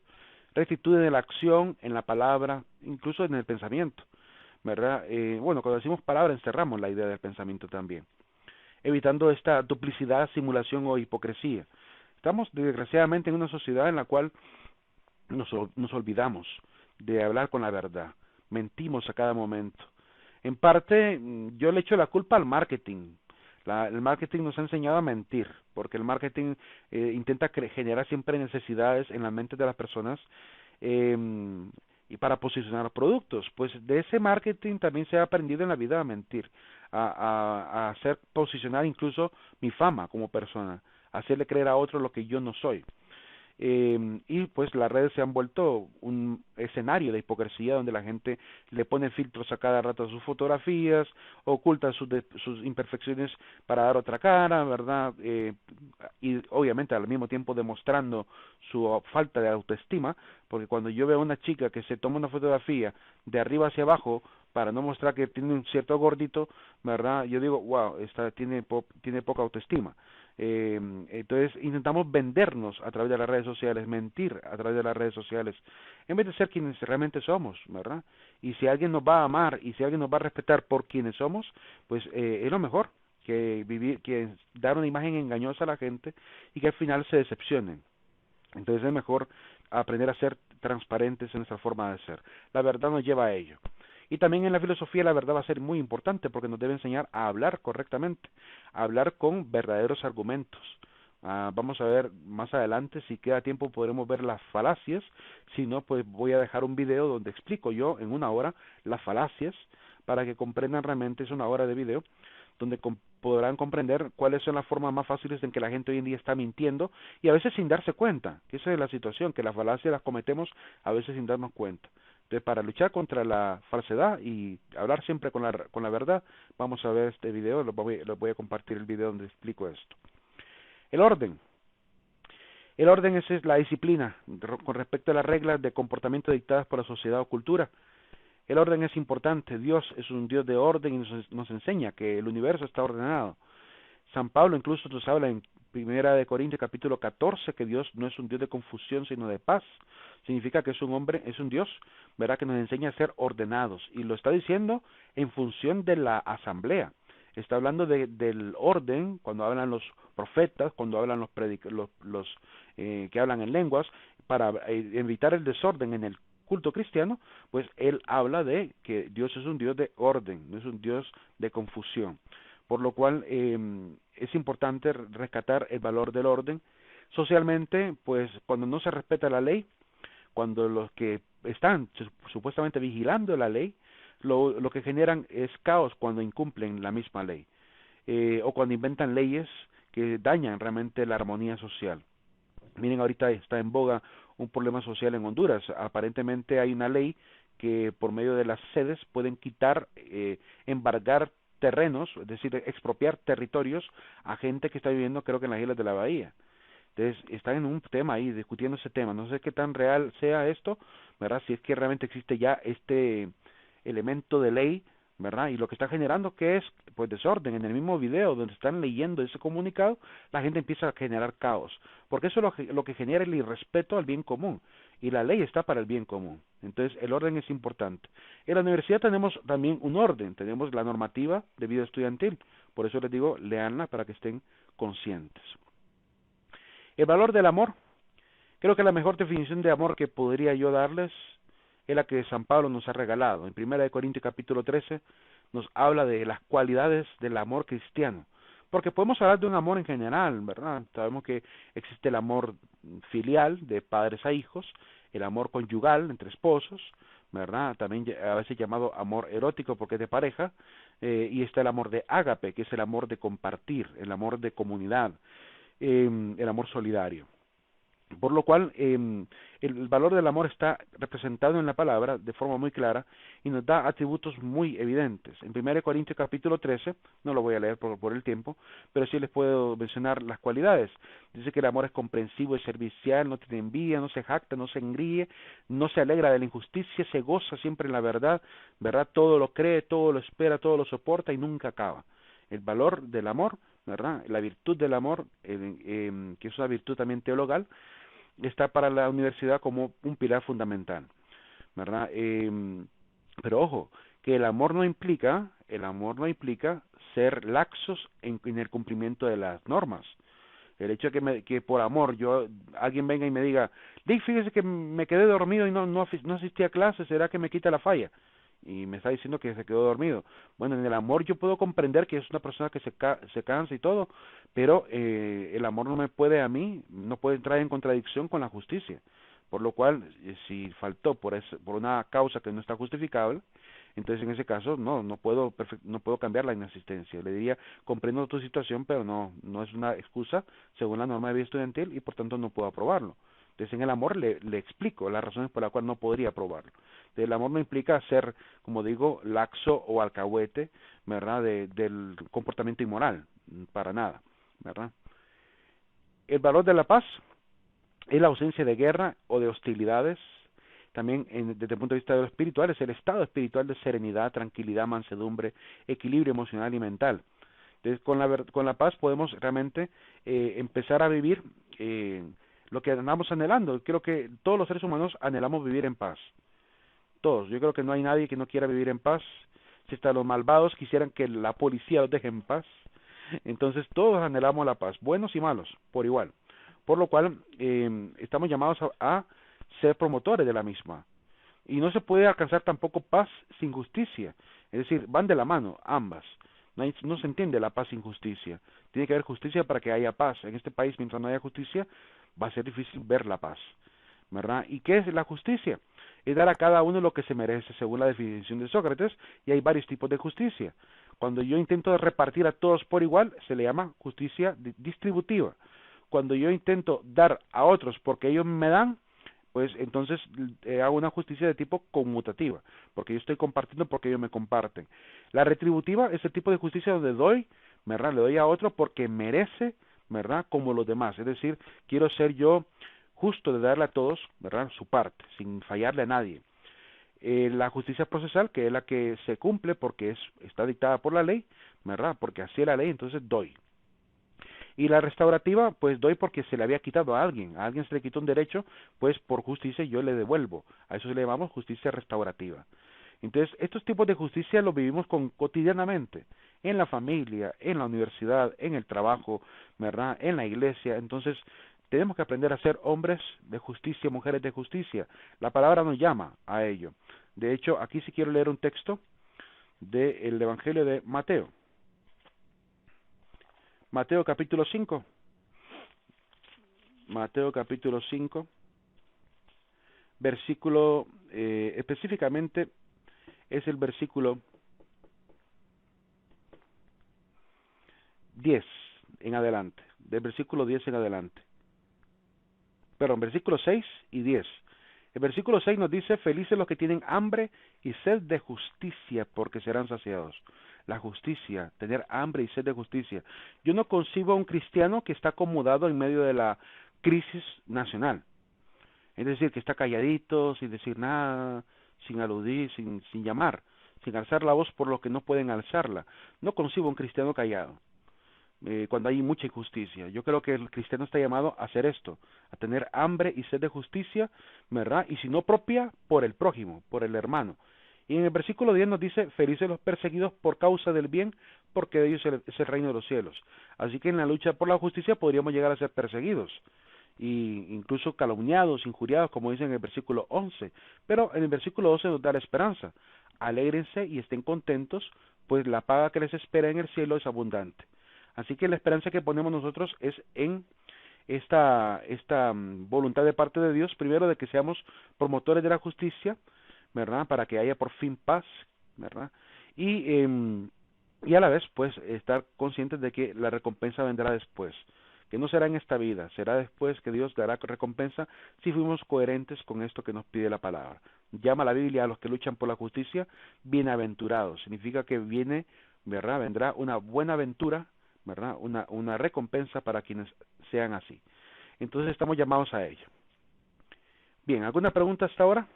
rectitud en la acción, en la palabra, incluso en el pensamiento, ¿verdad? Bueno, cuando decimos palabra encerramos la idea del pensamiento también, evitando esta duplicidad, simulación o hipocresía. Estamos desgraciadamente en una sociedad en la cual nos olvidamos de hablar con la verdad, mentimos a cada momento. En parte, yo le echo la culpa al marketing. El marketing nos ha enseñado a mentir, porque el marketing intenta generar siempre necesidades en la mente de las personas eh, y para posicionar productos. Pues de ese marketing también se ha aprendido en la vida a mentir, a hacer posicionar incluso mi fama como persona, a hacerle creer a otro lo que yo no soy. Y pues las redes se han vuelto un escenario de hipocresía donde la gente le pone filtros a cada rato a sus fotografías, oculta sus imperfecciones para dar otra cara, ¿verdad? Y obviamente al mismo tiempo demostrando su falta de autoestima, porque cuando yo veo a una chica que se toma una fotografía de arriba hacia abajo para no mostrar que tiene un cierto gordito, ¿verdad? Yo digo, wow, esta tiene poca autoestima. Entonces intentamos vendernos a través de las redes sociales, mentir a través de las redes sociales, en vez de ser quienes realmente somos, ¿verdad? Y si alguien nos va a amar y si alguien nos va a respetar por quienes somos, pues es lo mejor que dar una imagen engañosa a la gente y que al final se decepcionen. Entonces es mejor aprender a ser transparentes en nuestra forma de ser. La verdad nos lleva a ello. Y también en la filosofía la verdad va a ser muy importante porque nos debe enseñar a hablar correctamente, a hablar con verdaderos argumentos. Vamos a ver más adelante, si queda tiempo podremos ver las falacias, si no pues voy a dejar un video donde explico yo en una hora las falacias para que comprendan realmente, es una hora de video, donde podrán comprender cuáles son las formas más fáciles en que la gente hoy en día está mintiendo y a veces sin darse cuenta, que esa es la situación, que las falacias las cometemos a veces sin darnos cuenta. Entonces, para luchar contra la falsedad y hablar siempre con la verdad, vamos a ver este video, les voy a compartir el video donde explico esto. El orden. El orden es la disciplina con respecto a las reglas de comportamiento dictadas por la sociedad o cultura. El orden es importante. Dios es un Dios de orden y nos enseña que el universo está ordenado. San Pablo incluso nos habla en Primera de Corintios capítulo 14 que Dios no es un Dios de confusión sino de paz. Significa que es un Dios, ¿verdad?, que nos enseña a ser ordenados y lo está diciendo en función de la asamblea. Está hablando del orden cuando hablan los profetas, cuando hablan los que hablan en lenguas, para evitar el desorden en el culto cristiano, pues él habla de que Dios es un Dios de orden, no es un Dios de confusión. Por lo cual es importante rescatar el valor del orden. Socialmente, pues cuando no se respeta la ley, cuando los que están supuestamente vigilando la ley, lo que generan es caos cuando incumplen la misma ley, o cuando inventan leyes que dañan realmente la armonía social. Miren, ahorita está en boga un problema social en Honduras. Aparentemente hay una ley que por medio de las sedes pueden quitar, embargar terrenos, es decir, expropiar territorios a gente que está viviendo, creo que en las islas de la bahía. Entonces, están en un tema ahí, discutiendo ese tema. No sé qué tan real sea esto, ¿verdad? Si es que realmente existe ya este elemento de ley, ¿verdad? Y lo que está generando, ¿qué es? Pues desorden. En el mismo video donde están leyendo ese comunicado, la gente empieza a generar caos. Porque eso es lo que genera el irrespeto al bien común. Y la ley está para el bien común. Entonces, el orden es importante. En la universidad tenemos también un orden. Tenemos la normativa de vida estudiantil. Por eso les digo, leanla para que estén conscientes. El valor del amor. Creo que la mejor definición de amor que podría yo darles es la que San Pablo nos ha regalado. En 1 Corintios capítulo 13 nos habla de las cualidades del amor cristiano. Porque podemos hablar de un amor en general, ¿verdad? Sabemos que existe el amor filial, de padres a hijos, el amor conyugal entre esposos, ¿verdad? También a veces llamado amor erótico porque es de pareja, y está el amor de ágape, que es el amor de compartir, el amor de comunidad, el amor solidario. Por lo cual, el valor del amor está representado en la palabra de forma muy clara y nos da atributos muy evidentes. En 1 Corintios capítulo 13, no lo voy a leer por el tiempo, pero sí les puedo mencionar las cualidades. Dice que el amor es comprensivo y servicial, no tiene envidia, no se jacta, no se engríe, no se alegra de la injusticia, se goza siempre en la verdad, ¿verdad? Todo lo cree, todo lo espera, todo lo soporta y nunca acaba. El valor del amor, ¿verdad? La virtud del amor, que es una virtud también teologal, está para la universidad como un pilar fundamental, ¿verdad? Pero ojo, que el amor no implica ser laxos en el cumplimiento de las normas. El hecho de que por amor alguien venga y me diga, Dick, fíjese que me quedé dormido y no asistí a clases, ¿será que me quita la falla? Y me está diciendo que se quedó dormido. Bueno, en el amor yo puedo comprender que es una persona que se cansa y todo, pero el amor no puede entrar en contradicción con la justicia. Por lo cual, si faltó por una causa que no está justificable, entonces en ese caso no puedo cambiar la inasistencia. Le diría, comprendo tu situación, pero no es una excusa según la norma de vida estudiantil y por tanto no puedo aprobarlo. Entonces en el amor le explico las razones por las cuales no podría aprobarlo. El amor no implica ser, como digo, laxo o alcahuete, ¿verdad? Del comportamiento inmoral, para nada, ¿verdad? El valor de la paz es la ausencia de guerra o de hostilidades. También desde el punto de vista de lo espiritual es el estado espiritual de serenidad, tranquilidad, mansedumbre, equilibrio emocional y mental. Entonces con la paz podemos realmente empezar a vivir lo que andamos anhelando. Creo que todos los seres humanos anhelamos vivir en paz. Todos. Yo creo que no hay nadie que no quiera vivir en paz. Si hasta los malvados quisieran que la policía los deje en paz. Entonces todos anhelamos la paz, buenos y malos, por igual. Por lo cual estamos llamados a ser promotores de la misma. Y no se puede alcanzar tampoco paz sin justicia. Es decir, van de la mano ambas. No se entiende la paz sin justicia. Tiene que haber justicia para que haya paz. En este país, mientras no haya justicia, va a ser difícil ver la paz, ¿verdad? ¿Y qué es la justicia? Es dar a cada uno lo que se merece, según la definición de Sócrates, y hay varios tipos de justicia. Cuando yo intento repartir a todos por igual, se le llama justicia distributiva. Cuando yo intento dar a otros porque ellos me dan, pues entonces hago una justicia de tipo conmutativa, porque yo estoy compartiendo porque ellos me comparten. La retributiva es el tipo de justicia donde doy, ¿verdad? Le doy a otro porque merece, ¿verdad? Como los demás. Es decir, quiero ser yo justo de darle a todos, ¿verdad? Su parte, sin fallarle a nadie. La justicia procesal, que es la que se cumple porque está dictada por la ley, ¿verdad? Porque así es la ley, entonces doy. Y la restaurativa, pues doy porque se le había quitado a alguien se le quitó un derecho, pues por justicia yo le devuelvo. A eso le llamamos justicia restaurativa. Entonces, estos tipos de justicia los vivimos cotidianamente, en la familia, en la universidad, en el trabajo, ¿verdad? En la iglesia. Entonces, tenemos que aprender a ser hombres de justicia, mujeres de justicia. La palabra nos llama a ello. De hecho, aquí sí quiero leer un texto del Evangelio de Mateo. Mateo capítulo 5. Mateo capítulo 5. Versículo, específicamente, es el versículo 10 en adelante. Del versículo 10 en adelante. Perdón, versículo 6 y 10. El versículo 6 nos dice, felices los que tienen hambre y sed de justicia, porque serán saciados. La justicia, tener hambre y sed de justicia. Yo no concibo a un cristiano que está acomodado en medio de la crisis nacional. Es decir, que está calladito, sin decir nada, sin aludir, sin llamar, sin alzar la voz por lo que no pueden alzarla. No concibo a un cristiano callado. Cuando hay mucha injusticia. Yo creo que el cristiano está llamado a hacer esto, a tener hambre y sed de justicia, ¿verdad? Y si no propia, por el prójimo, por el hermano. Y en el versículo 10 nos dice, felices los perseguidos por causa del bien, porque de ellos es el reino de los cielos. Así que en la lucha por la justicia podríamos llegar a ser perseguidos. y incluso calumniados, injuriados, como dice en el versículo 11. Pero en el versículo 12 nos da la esperanza. Alégrense y estén contentos, pues la paga que les espera en el cielo es abundante. Así que la esperanza que ponemos nosotros es en esta voluntad de parte de Dios, primero de que seamos promotores de la justicia, ¿verdad? Para que haya por fin paz, ¿verdad? Y a la vez, pues, estar conscientes de que la recompensa vendrá después, que no será en esta vida, será después que Dios dará recompensa si fuimos coherentes con esto que nos pide la palabra. Llama la Biblia a los que luchan por la justicia bienaventurados, significa que viene, ¿verdad? Vendrá una buena aventura, ¿verdad? Una recompensa para quienes sean así. Entonces estamos llamados a ello. Bien, ¿alguna pregunta hasta ahora?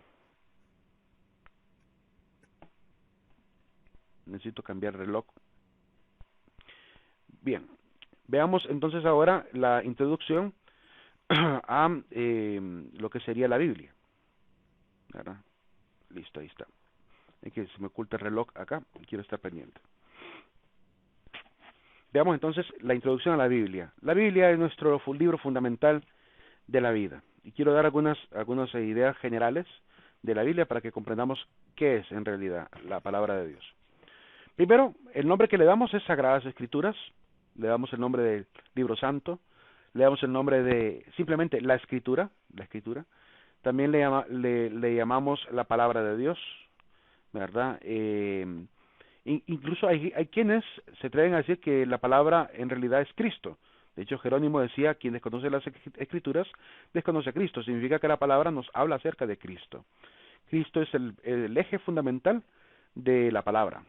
Necesito cambiar el reloj. Bien, veamos entonces ahora la introducción a lo que sería la Biblia, ¿verdad? Listo, ahí está. Es que se me oculta el reloj acá, quiero estar pendiente. Veamos entonces la introducción a la Biblia. La Biblia es nuestro libro fundamental de la vida. Y quiero dar algunas ideas generales de la Biblia para que comprendamos qué es en realidad la palabra de Dios. Primero, el nombre que le damos es Sagradas Escrituras, le damos el nombre de Libro Santo, le damos el nombre de simplemente la Escritura, también le llamamos la Palabra de Dios, ¿verdad? Incluso hay quienes se atreven a decir que la palabra en realidad es Cristo. De hecho, Jerónimo decía, quien desconoce las Escrituras, desconoce a Cristo. Significa que la palabra nos habla acerca de Cristo. Cristo es el eje fundamental de la palabra.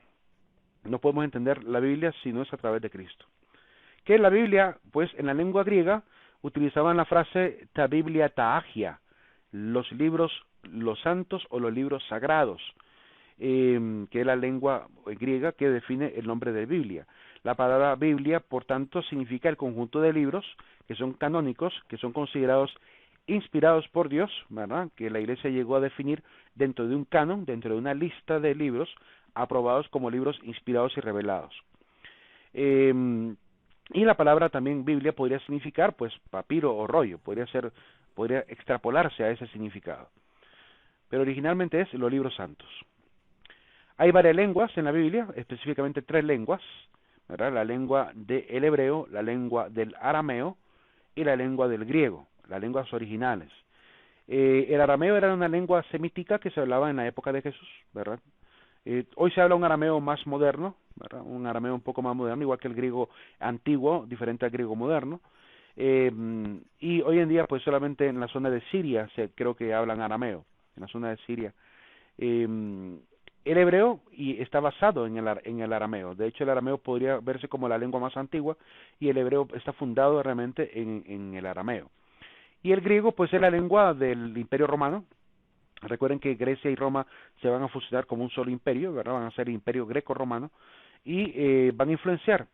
No podemos entender la Biblia si no es a través de Cristo. ¿Qué es la Biblia? Pues en la lengua griega utilizaban la frase ta Biblia ta agia, los libros, los santos o los libros sagrados, que es la lengua griega que define el nombre de Biblia. La palabra Biblia, por tanto, significa el conjunto de libros que son canónicos, que son considerados inspirados por Dios, ¿verdad? Que la Iglesia llegó a definir dentro de un canon, dentro de una lista de libros aprobados como libros inspirados y revelados. Y la palabra también Biblia podría significar, pues, papiro o rollo, podría extrapolarse a ese significado. Pero originalmente es los libros santos. Hay varias lenguas en la Biblia, específicamente 3 lenguas, ¿verdad? La lengua del hebreo, la lengua del arameo y la lengua del griego, las lenguas originales. El arameo era una lengua semítica que se hablaba en la época de Jesús, ¿verdad? Hoy se habla un arameo más moderno, ¿verdad? Un arameo un poco más moderno, igual que el griego antiguo, diferente al griego moderno. Y hoy en día, pues solamente en la zona de Siria creo que hablan arameo, en la zona de Siria. El hebreo está basado en el arameo. De hecho, el arameo podría verse como la lengua más antigua y el hebreo está fundado realmente en el arameo. Y el griego, pues, es la lengua del Imperio Romano. Recuerden que Grecia y Roma se van a fusionar como un solo imperio, ¿verdad? Van a ser el Imperio Greco-Romano y van a influenciar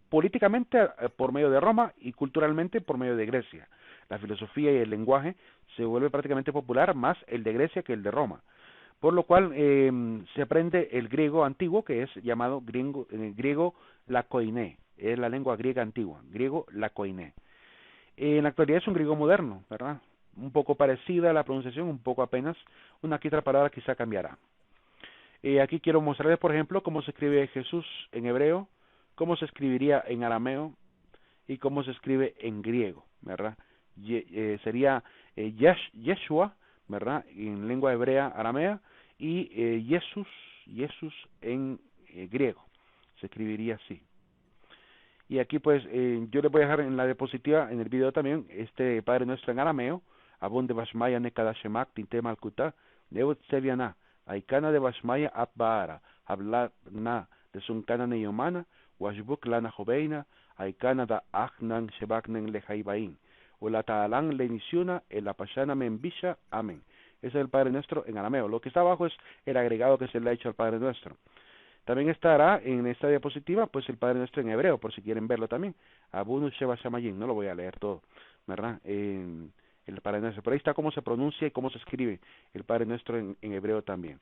políticamente por medio de Roma y culturalmente por medio de Grecia. La filosofía y el lenguaje se vuelve prácticamente popular, más el de Grecia que el de Roma. Por lo cual se aprende el griego antiguo, que es llamado griego lakoiné, es la lengua griega antigua, griego lakoiné. En la actualidad es un griego moderno, ¿verdad? Un poco parecida a la pronunciación, un poco apenas, una que otra palabra quizá cambiará. Aquí quiero mostrarles, por ejemplo, cómo se escribe Jesús en hebreo, cómo se escribiría en arameo y cómo se escribe en griego, ¿verdad? Sería Yeshua, ¿verdad? En lengua hebrea aramea, y Jesús en griego, se escribiría así. Y aquí pues yo les voy a dejar en la diapositiva, en el video también, este Padre Nuestro en arameo, abunde Bashmaya Nekadashemak Tinte Malkuta, Neut Seviana, Aikana de Bashmaya Abbaara, Hablana de Sunkana Neyomana, Washbuk Lana Joveina, Aikana da Achnan Shebaknen Lejaibain, Ulataalan Lenisiuna, El Apashana Membisha, Amén. Ese es el Padre Nuestro en arameo. Lo que está abajo es el agregado que se le ha hecho al Padre Nuestro. También estará en esta diapositiva pues el Padre Nuestro en hebreo, por si quieren verlo también. Abunu Sheba Shamayin, no lo voy a leer todo, ¿verdad? El Padre Nuestro. Por ahí está cómo se pronuncia y cómo se escribe el Padre Nuestro en hebreo también.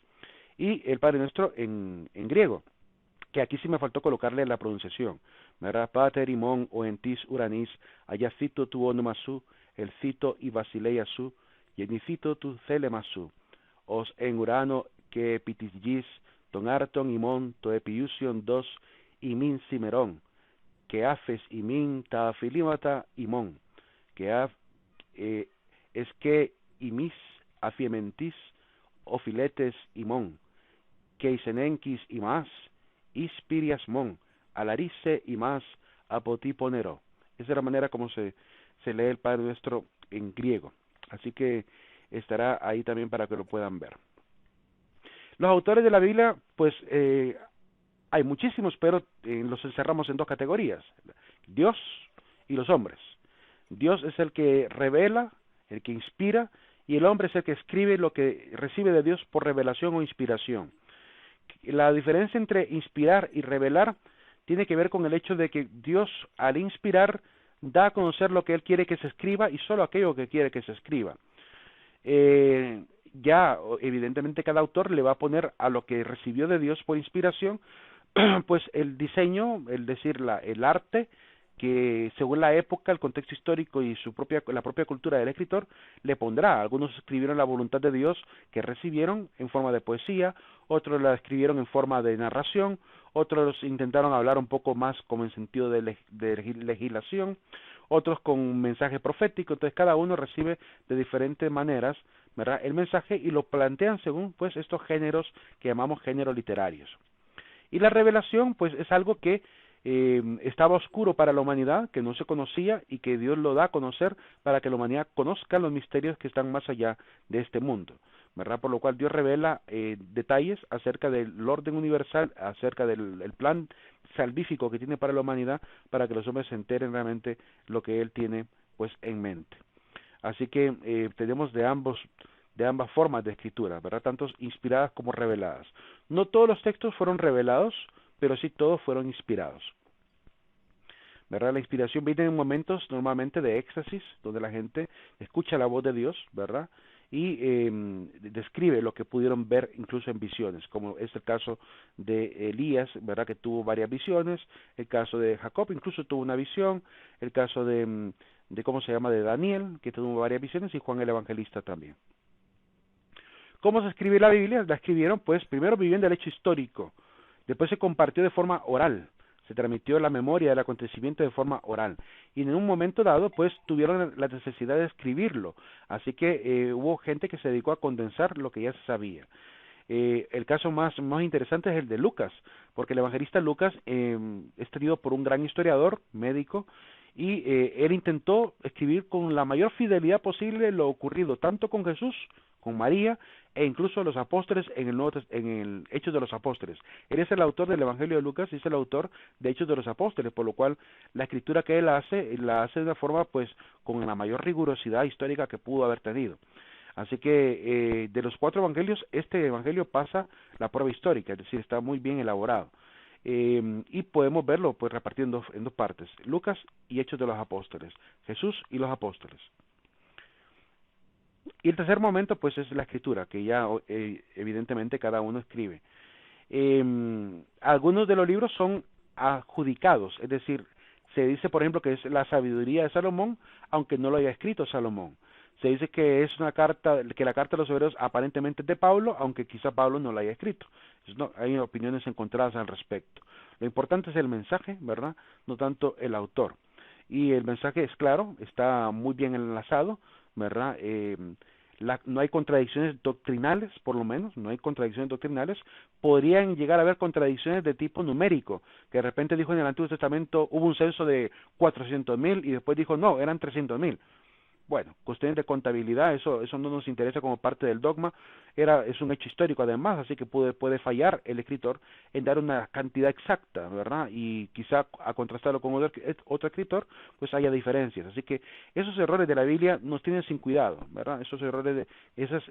Y el Padre Nuestro en griego, que aquí sí me faltó colocarle la pronunciación, ¿verdad? Pater Imon o Entis Uranis, Ayacito tu onomasu, el cito y basileia su, yenicito tu celemasu, os en urano que pitisgis, ton arton imon to epiusion dos imin cimerón, que afes imin ta filimata imon, que es que imis afiementis o filetes imon, que isenenquis y más, ispirias mon, alarice y más, apotiponero. Esa es la manera como se lee el Padre Nuestro en griego. Así que estará ahí también para que lo puedan ver. Los autores de la Biblia, pues hay muchísimos, pero los encerramos en dos categorías: Dios y los hombres. Dios es el que revela, el que inspira, y el hombre es el que escribe lo que recibe de Dios por revelación o inspiración. La diferencia entre inspirar y revelar tiene que ver con el hecho de que Dios, al inspirar, da a conocer lo que Él quiere que se escriba y solo aquello que quiere que se escriba. Ya, evidentemente, cada autor le va a poner a lo que recibió de Dios por inspiración, pues el diseño, el arte, que según la época, el contexto histórico y la propia cultura del escritor le pondrá. Algunos escribieron la voluntad de Dios que recibieron en forma de poesía, otros la escribieron en forma de narración, otros intentaron hablar un poco más como en sentido de legislación, otros con mensaje profético. Entonces cada uno recibe de diferentes maneras, ¿verdad?, el mensaje, y lo plantean según pues estos géneros que llamamos géneros literarios. Y la revelación pues es algo que estaba oscuro para la humanidad, que no se conocía, y que Dios lo da a conocer para que la humanidad conozca los misterios que están más allá de este mundo, ¿verdad? Por lo cual Dios revela detalles acerca del orden universal, acerca del plan salvífico que tiene para la humanidad, para que los hombres se enteren realmente lo que Él tiene pues en mente. Así que tenemos de ambas formas de escritura, ¿verdad? Tanto inspiradas como reveladas. No todos los textos fueron revelados, pero sí todos fueron inspirados, ¿verdad? La inspiración viene en momentos normalmente de éxtasis, donde la gente escucha la voz de Dios, ¿verdad?, y describe lo que pudieron ver incluso en visiones, como es el caso de Elías, ¿verdad?, que tuvo varias visiones, el caso de Jacob incluso tuvo una visión, el caso de de Daniel, que tuvo varias visiones, y Juan el Evangelista también. ¿Cómo se escribe la Biblia? La escribieron, pues, primero viviendo el hecho histórico, después se compartió de forma oral, se transmitió la memoria del acontecimiento de forma oral, y en un momento dado, pues, tuvieron la necesidad de escribirlo, así que hubo gente que se dedicó a condensar lo que ya se sabía. El caso más interesante es el de Lucas, porque el evangelista Lucas es tenido por un gran historiador, médico, y él intentó escribir con la mayor fidelidad posible lo ocurrido tanto con Jesús, con María, e incluso los apóstoles en el Hechos de los Apóstoles. Él es el autor del Evangelio de Lucas y es el autor de Hechos de los Apóstoles, por lo cual la escritura que él hace, la hace de una forma pues con la mayor rigurosidad histórica que pudo haber tenido. Así que de los 4 evangelios, este evangelio pasa la prueba histórica, es decir, está muy bien elaborado. Y podemos verlo pues repartido en dos partes: Lucas y Hechos de los Apóstoles, Jesús y los apóstoles. Y el tercer momento pues es la escritura, que ya evidentemente cada uno escribe. Algunos de los libros son adjudicados, es decir, se dice por ejemplo que es la sabiduría de Salomón, aunque no lo haya escrito Salomón. Se dice que es una carta, que la carta de los Hebreos aparentemente es de Pablo, aunque quizá Pablo no la haya escrito. Hay opiniones encontradas al respecto. Lo importante es el mensaje, ¿verdad?, no tanto el autor. Y el mensaje es claro, está muy bien enlazado, ¿verdad? No hay contradicciones doctrinales, por lo menos, no hay contradicciones doctrinales. Podrían llegar a haber contradicciones de tipo numérico, que de repente dijo en el Antiguo Testamento hubo un censo de 400,000 y después dijo no, eran 300,000. Bueno, cuestiones de contabilidad, eso no nos interesa como parte del dogma, es un hecho histórico además, así que puede fallar el escritor en dar una cantidad exacta, ¿verdad? Y quizá a contrastarlo con otro escritor, pues haya diferencias. Así que esos errores de la Biblia nos tienen sin cuidado, ¿verdad? Esas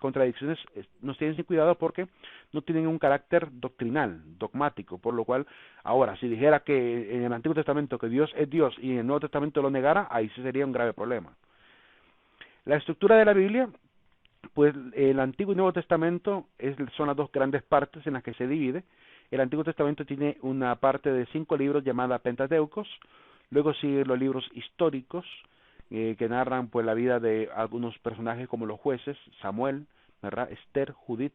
contradicciones nos tienen sin cuidado porque no tienen un carácter doctrinal, dogmático, por lo cual, ahora, si dijera que en el Antiguo Testamento que Dios es Dios y en el Nuevo Testamento lo negara, ahí sí sería un grave problema. La estructura de la Biblia, pues el Antiguo y Nuevo Testamento son las dos grandes partes en las que se divide. El Antiguo Testamento tiene una parte de 5 libros llamada Pentateucos, luego siguen los libros históricos, que narran pues la vida de algunos personajes como los jueces, Samuel, ¿verdad? Esther, Judith.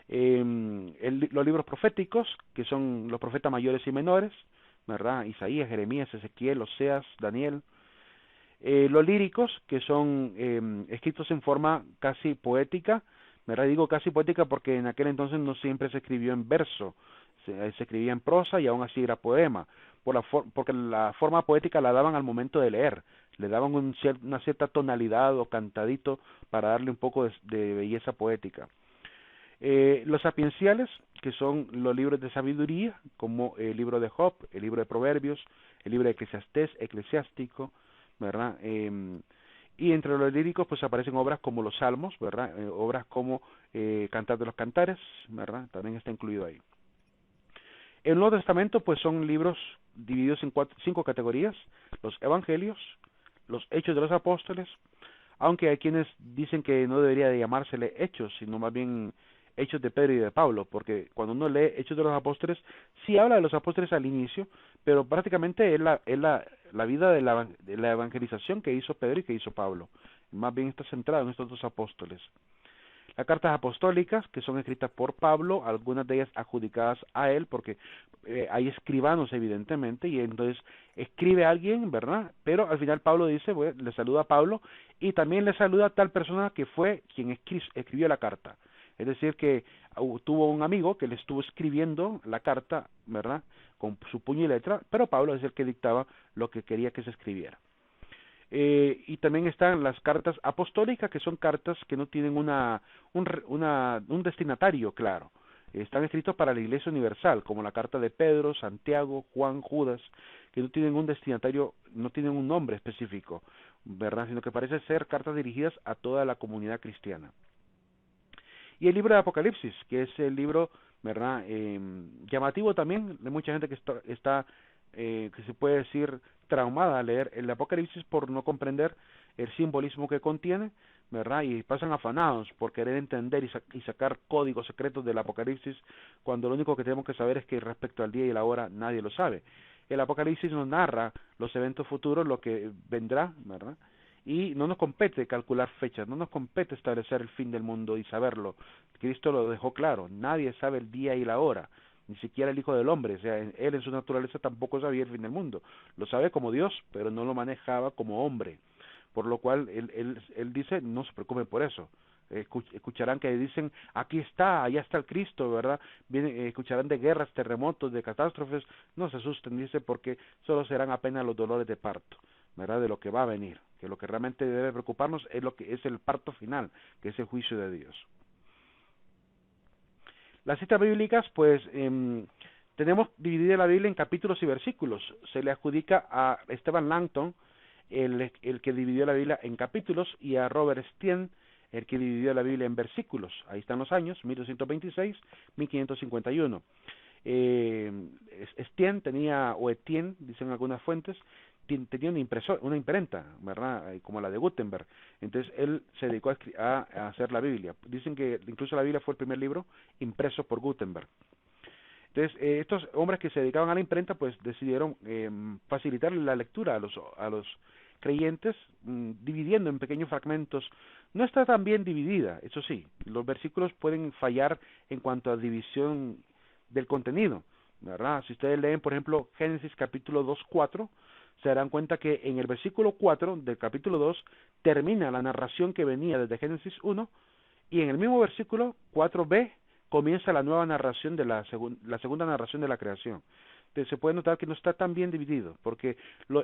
Los libros proféticos, que son los profetas mayores y menores, ¿verdad? Isaías, Jeremías, Ezequiel, Oseas, Daniel. Los líricos, que son escritos en forma casi poética, ¿verdad? Digo casi poética porque en aquel entonces no siempre se escribió en verso, se escribía en prosa y aún así era poema, porque la forma poética la daban al momento de leer, le daban una cierta tonalidad o cantadito para darle un poco de belleza poética. Los sapienciales, que son los libros de sabiduría, como el libro de Job, el libro de Proverbios, el libro de Eclesiástico, ¿verdad? Y entre los líricos pues aparecen obras como los Salmos, ¿verdad? Obras como Cantar de los Cantares, ¿verdad? También está incluido ahí. El Nuevo Testamento pues son libros divididos en 5 categorías: los Evangelios, los Hechos de los Apóstoles, aunque hay quienes dicen que no debería de llamársele Hechos, sino más bien Hechos de Pedro y de Pablo, porque cuando uno lee Hechos de los Apóstoles, sí habla de los apóstoles al inicio, pero prácticamente es la vida de la evangelización que hizo Pedro y que hizo Pablo. Más bien está centrado en estos 2 apóstoles. Las cartas apostólicas, que son escritas por Pablo, algunas de ellas adjudicadas a él, porque hay escribanos evidentemente, y entonces escribe a alguien, ¿verdad? Pero al final Pablo dice, bueno, le saluda a Pablo, y también le saluda a tal persona que fue quien escribió la carta. Es decir, que tuvo un amigo que le estuvo escribiendo la carta, ¿verdad? Con su puño y letra, pero Pablo es el que dictaba lo que quería que se escribiera. Y también están las cartas apostólicas, que son cartas que no tienen un destinatario claro. Están escritos para la Iglesia Universal, como la carta de Pedro, Santiago, Juan, Judas, que no tienen un destinatario, no tienen un nombre específico, ¿verdad? Sino que parece ser cartas dirigidas a toda la comunidad cristiana. Y el libro de Apocalipsis, que es el libro, ¿verdad? Llamativo también de mucha gente que que se puede decir traumada a leer el Apocalipsis por no comprender el simbolismo que contiene, ¿verdad? Y pasan afanados por querer entender y sacar códigos secretos del Apocalipsis, cuando lo único que tenemos que saber es que respecto al día y la hora nadie lo sabe. El Apocalipsis nos narra los eventos futuros, lo que vendrá, ¿verdad? Y no nos compete calcular fechas, no nos compete establecer el fin del mundo y saberlo. Cristo lo dejó claro, nadie sabe el día y la hora, ni siquiera el Hijo del Hombre, o sea, él en su naturaleza tampoco sabía el fin del mundo. Lo sabe como Dios, pero no lo manejaba como hombre. Por lo cual él dice, no se preocupen por eso. Escucharán que dicen, aquí está, allá está el Cristo, ¿verdad? Escucharán de guerras, terremotos, de catástrofes. No se asusten, dice, porque solo serán apenas los dolores de parto, ¿verdad? De lo que va a venir, que lo que realmente debe preocuparnos es lo que es el parto final, que es el juicio de Dios. Las citas bíblicas, pues, tenemos dividida la Biblia en capítulos y versículos. Se le adjudica a Stephen Langton, el que dividió la Biblia en capítulos, y a Robert Estienne, el que dividió la Biblia en versículos. Ahí están los años, 1226, 1551. Estienne tenía, o Etienne, dicen algunas fuentes, tenía una imprenta, ¿verdad? Como la de Gutenberg. Entonces él se dedicó a hacer la Biblia. Dicen que incluso la Biblia fue el primer libro impreso por Gutenberg. Entonces estos hombres que se dedicaban a la imprenta pues decidieron facilitar la lectura a los creyentes, dividiendo en pequeños fragmentos. No está tan bien dividida, eso sí, los versículos pueden fallar en cuanto a división del contenido, ¿verdad? Si ustedes leen, por ejemplo, Génesis capítulo 2:4, se darán cuenta que en el versículo 4 del capítulo 2 termina la narración que venía desde Génesis 1, y en el mismo versículo 4b comienza la nueva narración de la segunda narración de la creación. Entonces se puede notar que no está tan bien dividido, porque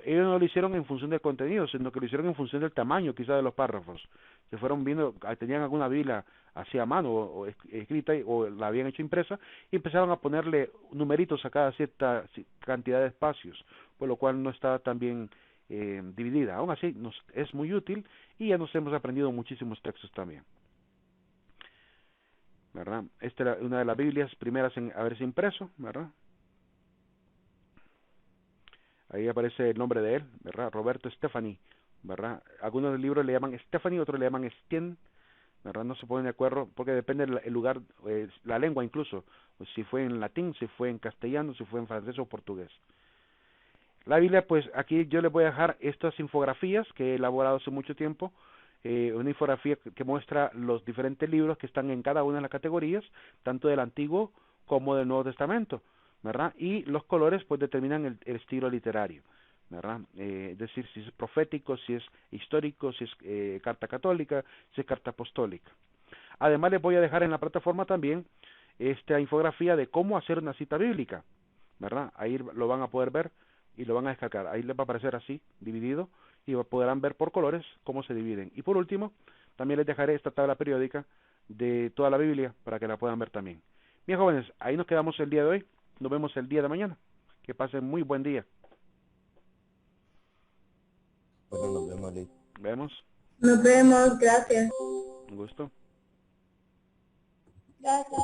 ellos no lo hicieron en función del contenido, sino que lo hicieron en función del tamaño quizá de los párrafos. Se fueron viendo, tenían alguna Biblia así a mano o escrita o la habían hecho impresa, y empezaron a ponerle numeritos a cada cierta cantidad de espacios, por lo cual no está tan bien dividida. Aún así es muy útil, y ya nos hemos aprendido muchísimos textos también, ¿verdad? Esta era una de las Biblias primeras en haberse impreso, ¿verdad? Ahí aparece el nombre de él, ¿verdad? Roberto Stefani, ¿verdad? Algunos libros le llaman Stefani, otros le llaman Estienne, ¿verdad? No se ponen de acuerdo porque depende del lugar, la lengua incluso, pues si fue en latín, si fue en castellano, si fue en francés o portugués. La Biblia, pues aquí yo les voy a dejar estas infografías que he elaborado hace mucho tiempo, una infografía que muestra los diferentes libros que están en cada una de las categorías, tanto del Antiguo como del Nuevo Testamento, ¿verdad? Y los colores pues determinan el estilo literario, ¿verdad? Es decir, si es profético, si es histórico, si es carta católica, si es carta apostólica. Además les voy a dejar en la plataforma también esta infografía de cómo hacer una cita bíblica, ¿verdad? Ahí lo van a poder ver y lo van a descargar. Ahí les va a aparecer así, dividido, y podrán ver por colores cómo se dividen. Y por último, también les dejaré esta tabla periódica de toda la Biblia para que la puedan ver también. Bien, jóvenes, ahí nos quedamos el día de hoy. Nos vemos el día de mañana. Que pasen muy buen día. Bueno, nos vemos, Liz. Vemos. Nos vemos, gracias. Un gusto. Gracias.